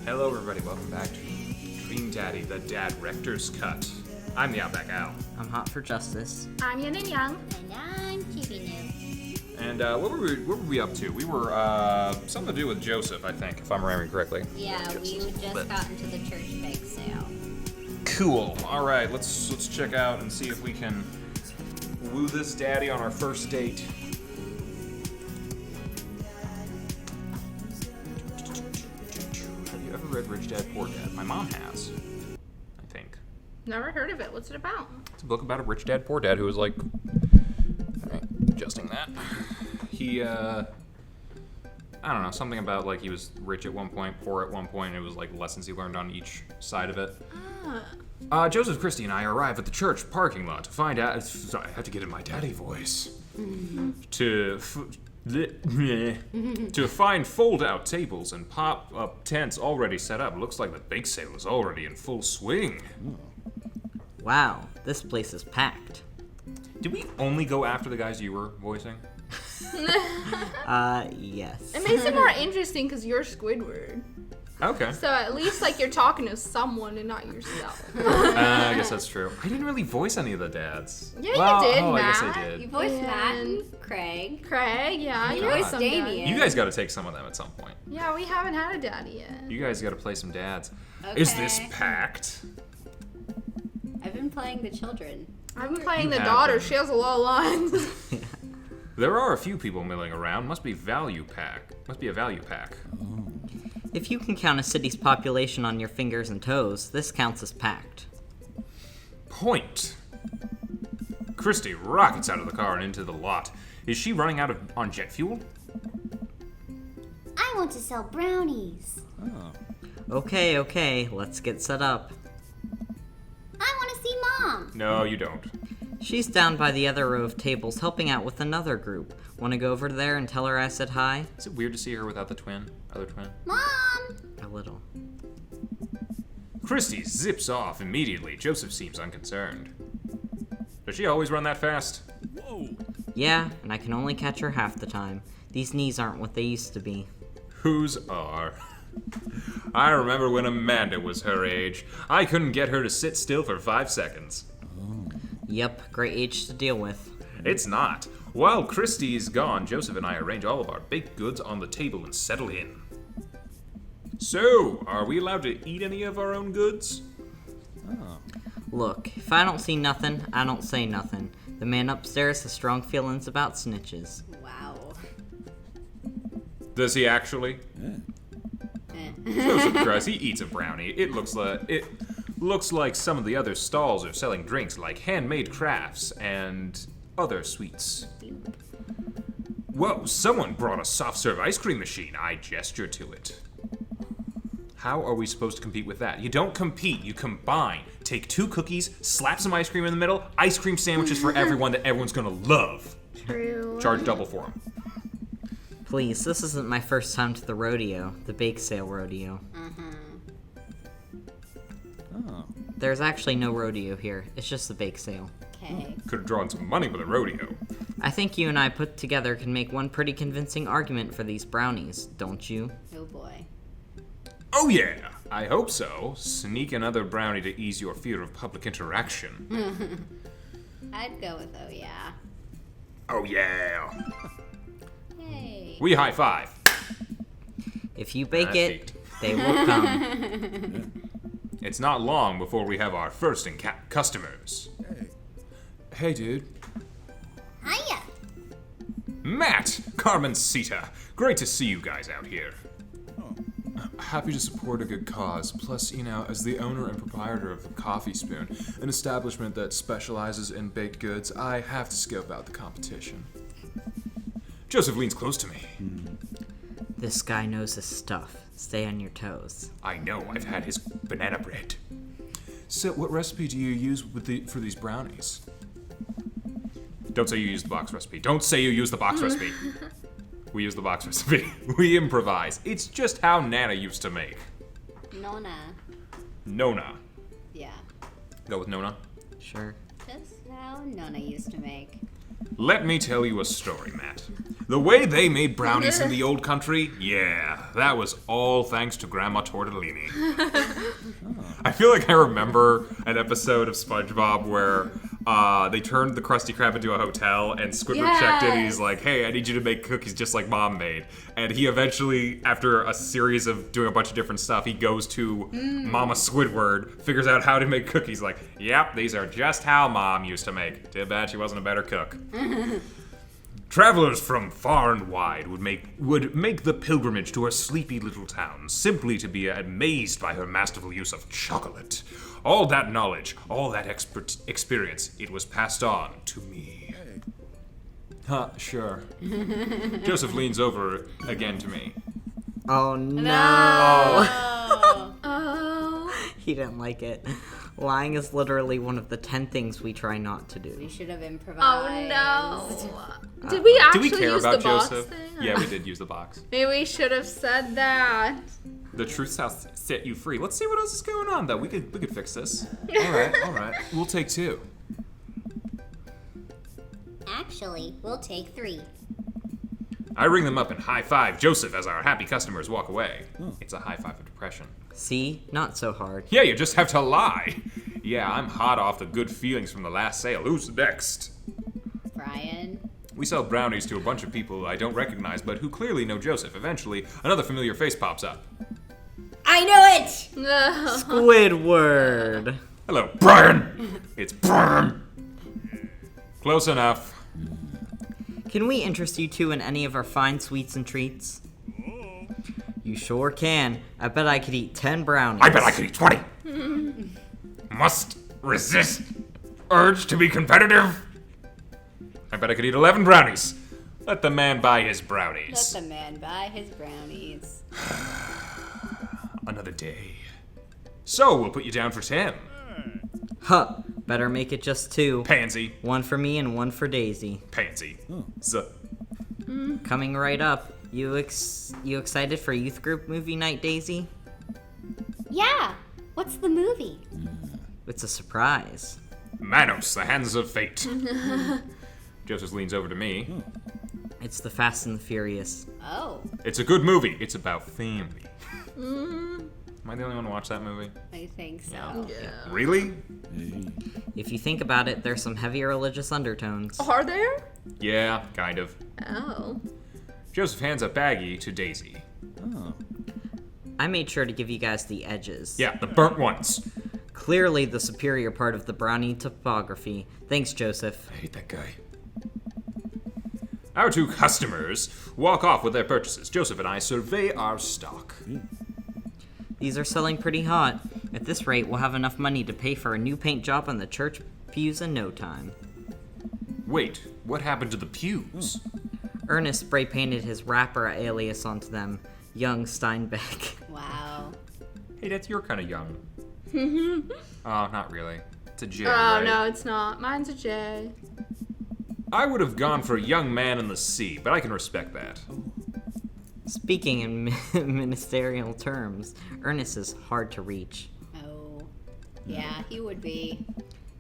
Hello everybody, welcome back to Dream Daddy, the Dad Rector's Cut. I'm the OutbackAl. I'm hot for justice. I'm Yin&Jung. And I'm Chibi And what were we up to? We were something to do with Joseph, I think, if I'm remembering correctly. Yeah, we just got into the church bake sale. Cool. All right, let's check out and see if we can woo this daddy on our first date. Have you ever read Rich Dad Poor Dad? My mom has, I think. Never heard of it. What's it about? It's a book about a rich dad, poor dad who was like, alright, adjusting that. He, I don't know, something about like he was rich at one point, poor at one point, and it was like lessons he learned on each side of it. Joseph, Christy, and I arrive at the church parking lot to find out. Sorry, I have to get in my daddy voice. To find fold-out tables and pop-up tents already set up. Looks like the bake sale is already in full swing. Wow, this place is packed. Did we only go after the guys you were voicing? Yes. It makes it more interesting because you're Squidward. Okay. So at least like you're talking to someone and not yourself. I guess that's true. I didn't really voice any of the dads. Yeah, Well, you did, I Matt. guess I did. You voiced Matt And and Craig. Craig, yeah. You You voiced voiced some Damien. You guys got to take some of them at some point. Yeah, we haven't had a daddy yet. You guys got to play some dads. Okay. Is this packed? I've been playing the children. I've been playing You the have daughter. been. She has a lot of lines. There are a few people milling around. Must be a value pack. If you can count a city's population on your fingers and toes, this counts as packed. Point. Christy rockets out of the car and into the lot. Is she running out on jet fuel? I want to sell brownies. Okay, let's get set up. I want to see Mom. No, you don't. She's down by the other row of tables helping out with another group. Want to go over there and tell her I said hi? Is it weird to see her without the other twin? Mom! A little. Christy zips off immediately. Joseph seems unconcerned. Does she always run that fast? Yeah, and I can only catch her half the time. These knees aren't what they used to be. Whose are? I remember when Amanda was her age. I couldn't get her to sit still for 5 seconds. Yep, great age to deal with. It's not. While Christy's gone, Joseph and I arrange all of our baked goods on the table and settle in. So, are we allowed to eat any of our own goods? Look, if I don't see nothing, I don't say nothing. The man upstairs has strong feelings about snitches. Wow. Does he actually? Joseph Christ, he eats a brownie. It looks like some of the other stalls are selling drinks like handmade crafts and other sweets. Whoa, someone brought a soft serve ice cream machine. I gesture to it. How are we supposed to compete with that? You don't compete, you combine. Take 2 cookies, slap some ice cream in the middle, ice cream sandwiches for everyone that everyone's gonna love. True. Charge double for them. Please, this isn't my first time to the rodeo, the bake sale rodeo. There's actually no rodeo here, it's just the bake sale. Okay. Could have drawn some money with a rodeo. I think you and I put together can make one pretty convincing argument for these brownies, don't you? Oh boy. Oh yeah, I hope so. Sneak another brownie to ease your fear of public interaction. I'd go with oh yeah. Oh yeah. Hey. We high five. If you bake I it, faked. they will come. It's not long before we have our first customers. Hey, dude. Hiya. Matt, Carmencita. Great to see you guys out here. Happy to support a good cause. Plus, as the owner and proprietor of the Coffee Spoon, an establishment that specializes in baked goods, I have to scope out the competition. Joseph leans close to me. This guy knows his stuff. Stay on your toes. I know, I've had his banana bread. So, what recipe do you use for these brownies? Don't say you use the box recipe. Don't say you use the box recipe. We use the box recipe. We improvise. It's just how Nana used to make. Nona. Yeah. Go with Nona. Sure. Just how Nona used to make. Let me tell you a story, Matt. The way they made brownies in the old country, yeah, that was all thanks to Grandma Tortellini. I feel like I remember an episode of SpongeBob where they turned the Krusty Krab into a hotel, and Squidward checked in, and he's like, hey, I need you to make cookies just like Mom made. And he eventually, after a series of doing a bunch of different stuff, he goes to Mama Squidward, figures out how to make cookies, like, yep, these are just how Mom used to make. Too bad she wasn't a better cook. Travelers from far and wide would make the pilgrimage to her sleepy little town simply to be amazed by her masterful use of chocolate. All that knowledge, all that experience, it was passed on to me. Huh, sure. Joseph leans over again to me. Oh no! Oh. He didn't like it. Lying is literally one of the 10 things we try not to do. We should have Oh improvised. no. Did we Do actually we care use about the box Joseph? thing? Yeah, we did use the box. Maybe we should have said that. The truth shall set you free. Let's see what else is going on, though. We could fix this. All right. We'll take 2. Actually, we'll take 3. I ring them up and high five Joseph as our happy customers walk away. It's a high five of depression. See? Not so hard. Yeah, you just have to lie. Yeah, I'm hot off the good feelings from the last sale. Who's next? Brian. We sell brownies to a bunch of people I don't recognize, but who clearly know Joseph. Eventually, another familiar face pops up. I knew it! No. Squidward! Hello, Brian! It's Brian! Close enough. Can we interest you two in any of our fine sweets and treats? You sure can. I bet I could eat 10 brownies. I bet I could eat 20. Must resist urge to be competitive. I bet I could eat 11 brownies. Let the man buy his Let brownies. the man buy his brownies. Another day. So, we'll put you down for 10. Huh. Better make it just 2. Pansy. One for me and one for Daisy. Pansy. Coming right up. You excited for youth group movie night, Daisy? Yeah! What's the movie? It's a surprise. Manos, the hands of fate. Joseph leans over to me. It's the Fast and the Furious. Oh, It's a good movie. It's about family. Am I the only one to watch that movie? I think so. Yeah. Really? If you think about it, there's some heavy religious undertones. Are there? Yeah, kind of. Oh. Joseph hands a baggie to Daisy. I made sure to give you guys the edges. Yeah, the burnt ones. Clearly the superior part of the brownie topography. Thanks, Joseph. I hate that guy. Our 2 customers walk off with their purchases. Joseph and I survey our stock. These are selling pretty hot. At this rate, we'll have enough money to pay for a new paint job on the church pews in no time. Wait, what happened to the pews? Ernest spray painted his rapper alias onto them, Young Steinbeck. Wow. Hey, that's your kind of young. Oh, not really. It's a J, Oh, right? no, it's not. Mine's a J. I would have gone for young man in the sea, but I can respect that. Speaking in ministerial terms, Ernest is hard to reach. Oh. Yeah, he would be.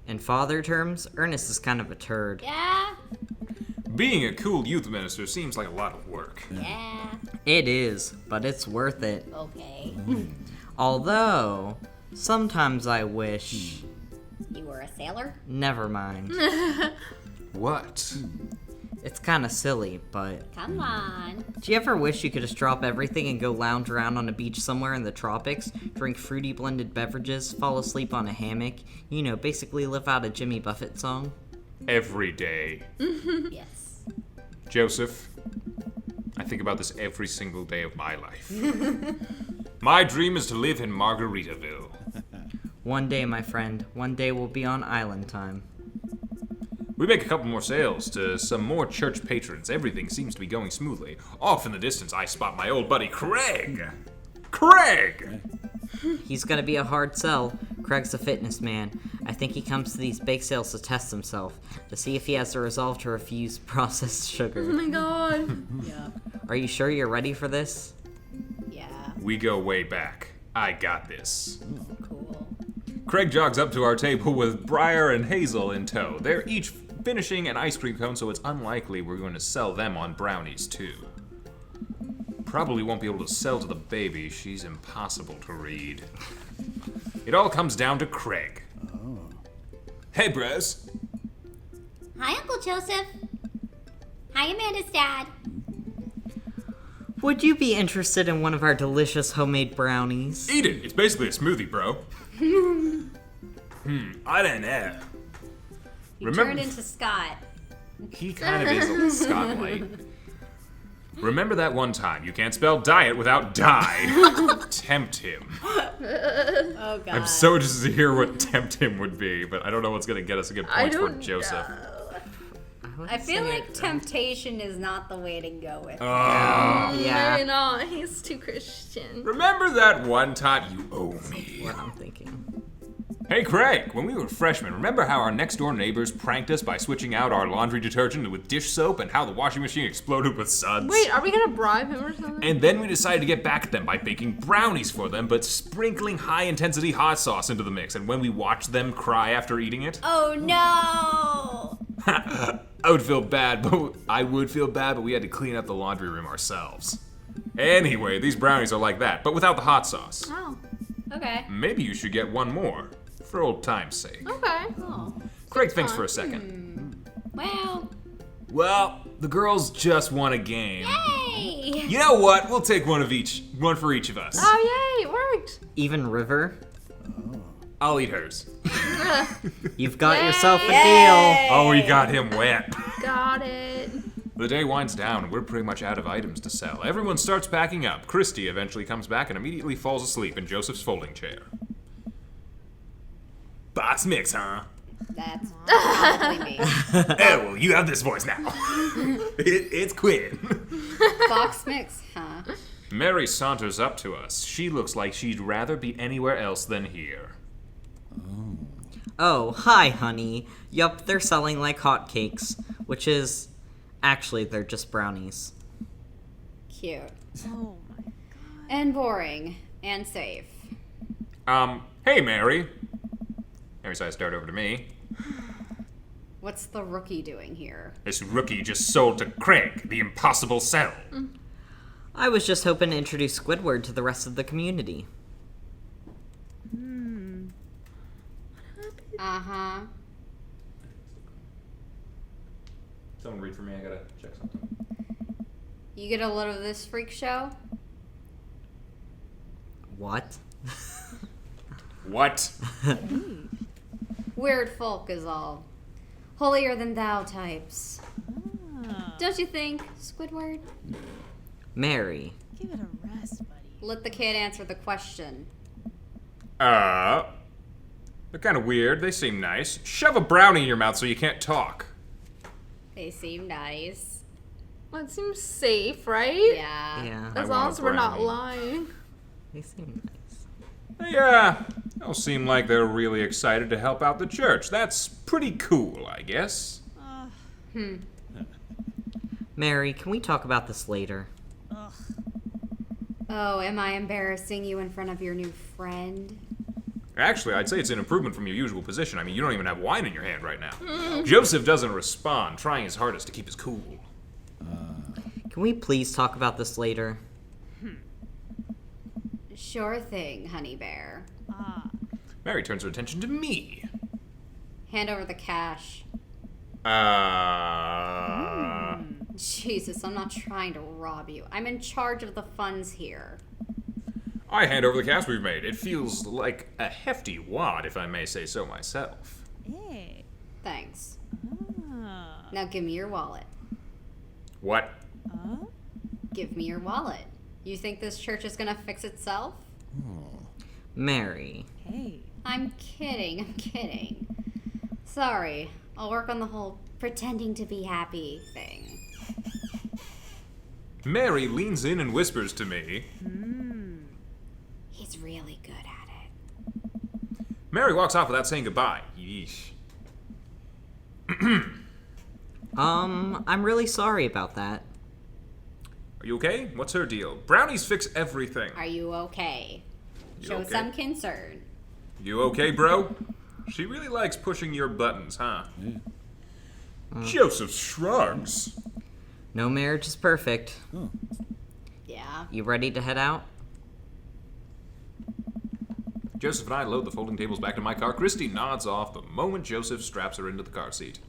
In father terms, Ernest is kind of a turd. Yeah? Being a cool youth minister seems like a lot of work. Yeah. It is, but it's worth it. Okay. Although, sometimes I wish... You were a sailor? Never mind. What? It's kind of silly, but... Come on. Do you ever wish you could just drop everything and go lounge around on a beach somewhere in the tropics, drink fruity blended beverages, fall asleep on a hammock, you know, basically live out a Jimmy Buffett song? Every day. Yes. Joseph, I think about this every single day of my life. My dream is to live in Margaritaville. One day, my friend, one day we'll be on island time. We make a couple more sales to some more church patrons. Everything seems to be going smoothly. Off in the distance, I spot my old buddy Craig. Craig! He's gonna be a hard sell. Craig's a fitness man. I think he comes to these bake sales to test himself, to see if he has the resolve to refuse processed Oh sugar. my god. Yeah. Are you sure you're ready for this? Yeah. We go way back. I got this. Cool. Craig jogs up to our table with Briar and Hazel in tow. They're each finishing an ice cream cone, so it's unlikely we're going to sell them on brownies, too. Probably won't be able to sell to the baby. She's impossible to read. It all comes down to Craig. Hey, bros. Hi, Uncle Joseph. Hi, Amanda's dad. Would you be interested in one of our delicious homemade brownies? Eat it. It's basically a smoothie, bro. I don't know. You turned into Scott. He kind of is a little Scott-like. Remember that one time you can't spell diet without die? Tempt him. Oh, God. I'm so interested to hear what tempt him would be, but I don't know what's going to get us a good point for Joseph. I feel like temptation is not the way to go with it. Oh. Yeah. Maybe not. He's too Christian. Remember that one time you owe me? What I'm thinking. Hey Craig, when we were freshmen, remember how our next door neighbors pranked us by switching out our laundry detergent with dish soap and how the washing machine exploded with suds? Wait, are we gonna bribe him or something? And then we decided to get back at them by baking brownies for them, but sprinkling high-intensity hot sauce into the mix. And when we watched them cry after eating it, Oh, no. I would feel bad, but we had to clean up the laundry room ourselves. Anyway, these brownies are like that, but without the hot sauce. Oh, Okay. Maybe you should get one more, for old time's sake. okay. Oh. Craig thinks for a second. Well, The girls just won a game. hey. You know what? We'll take one for each of us. Oh, yay, it worked. Even River, I'll eat hers. you've got yourself a deal. Oh, we got him wet. Got it. The day winds down, and we're pretty much out of items to sell. Everyone starts packing up. Christy eventually comes back and immediately falls asleep in Joseph's folding chair. Box mix, huh? That's probably me. Oh, well, you have this voice now. It's Quinn. Box mix, huh? Mary saunters up to us. She looks like she'd rather be anywhere else than here. Oh, hi, honey. Yup, they're selling like hotcakes, which is... Actually, they're just brownies. Cute. Oh my god. And boring. And safe. Hey, Mary. Mary decides to start over to me. What's the rookie doing here? This rookie just sold to Craig, the impossible sell. I was just hoping to introduce Squidward to the rest of the community. Uh-huh. Someone read for me, I gotta check something. You get a load of this freak show? What? What? Weird folk is all. Holier than thou types. Don't you think, Squidward? Mary. Give it a rest, buddy. Let the kid answer the question. They're kind of weird. They seem nice. Shove a brownie in your mouth so you can't talk. They seem nice. Well, it seems safe, right? Yeah. Yeah, As I long want as a we're not brownie. lying. they seem nice. Yeah, they all seem like they're really excited to help out the church. That's pretty cool, I guess. Mary, can we talk about this later? Ugh. Oh, am I embarrassing you in front of your new friend? Actually, I'd say it's an improvement from your usual position. I mean, you don't even have wine in your hand right now. Joseph doesn't respond, trying his hardest to keep his cool. Can we please talk about this later? Sure thing, honey bear. Mary turns her attention to me. Hand over the cash. Jesus, I'm not trying to rob you. I'm in charge of the funds here. I hand over the cash we've made. It feels like a hefty wad, if I may say so myself. Hey. Thanks. Ah. Now give me your wallet. What? Give me your wallet. You think this church is gonna fix itself? Mary. Hey. I'm kidding. Sorry, I'll work on the whole pretending to be happy thing. Mary leans in and whispers to me. He's really good at it. Mary walks off without saying goodbye. Yeesh. I'm really sorry about that. Are you okay? What's her deal? Brownies fix everything. Are you okay? You Show okay? some concern. You okay, bro? She really likes pushing your buttons, huh? Joseph shrugs. No marriage is perfect. Yeah. You ready to head out? Joseph and I load the folding tables back in my car. Christy nods off the moment Joseph straps her into the car seat.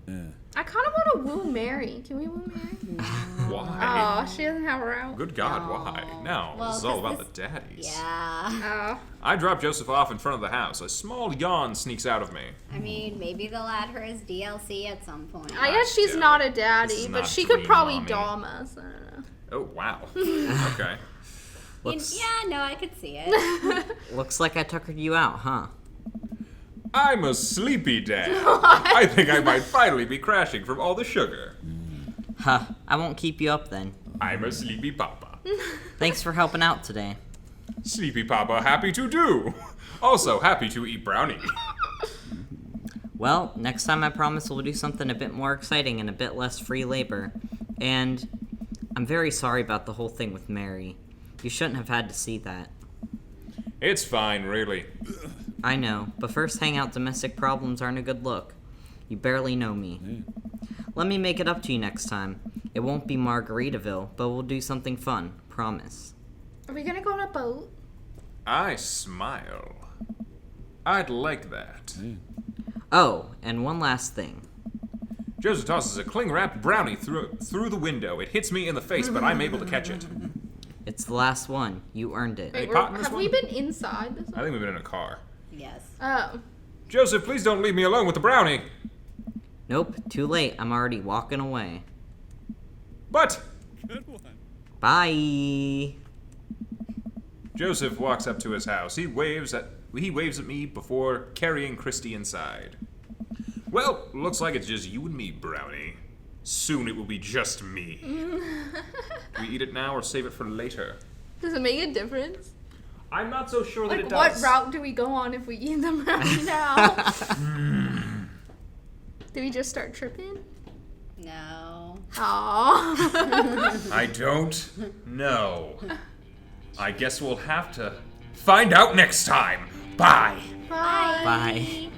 I kind of want to woo Mary. Can we woo Mary? Why? Oh, she doesn't have her out. Good God, why? No, Well, this is all 'cause about the daddies. Yeah. Oh. I drop Joseph off in front of the house. A small yawn sneaks out of me. I mean, maybe they'll add her as DLC at some point. I guess she's Yeah. not a This daddy, is but not she could dream probably mommy. dom us. I don't know. Oh, wow. Okay. Yeah, no, I could see it. Looks like I tuckered you out, huh? I'm a sleepy dad. I think I might finally be crashing from all the sugar. Huh, I won't keep you up then. I'm a sleepy papa. Thanks for helping out today. Sleepy papa, happy to do. Also, happy to eat brownie. Well, next time I promise we'll do something a bit more exciting and a bit less free labor. And I'm very sorry about the whole thing with Mary. You shouldn't have had to see that. It's fine, really. I know, but first hangout domestic problems aren't a good look. You barely know me. Let me make it up to you next time. It won't be Margaritaville, but we'll do something fun. Promise. Are we gonna go on a boat? I smile. I'd like that. Oh, and one last thing. Joseph tosses a cling-wrapped brownie through the window. It hits me in the face, but I'm able to catch it. It's the last one. You earned it. Any Wait, pot in this have we one? been inside this I one? think we've been in a car. Yes. Oh. Joseph, please don't leave me alone with the brownie. Nope, too late. I'm already walking away. But Bye. Joseph walks up to his house. He waves at me before carrying Christy inside. Well, looks like it's just you and me, Brownie. Soon it will be just me. Do we eat it now or save it for later? Does it make a difference? I'm not so sure that Like, it what does. route do we go on if we eat them right now? Do we just start tripping? No. Aww. I don't know. I guess we'll have to find out next time. Bye. Bye. Bye.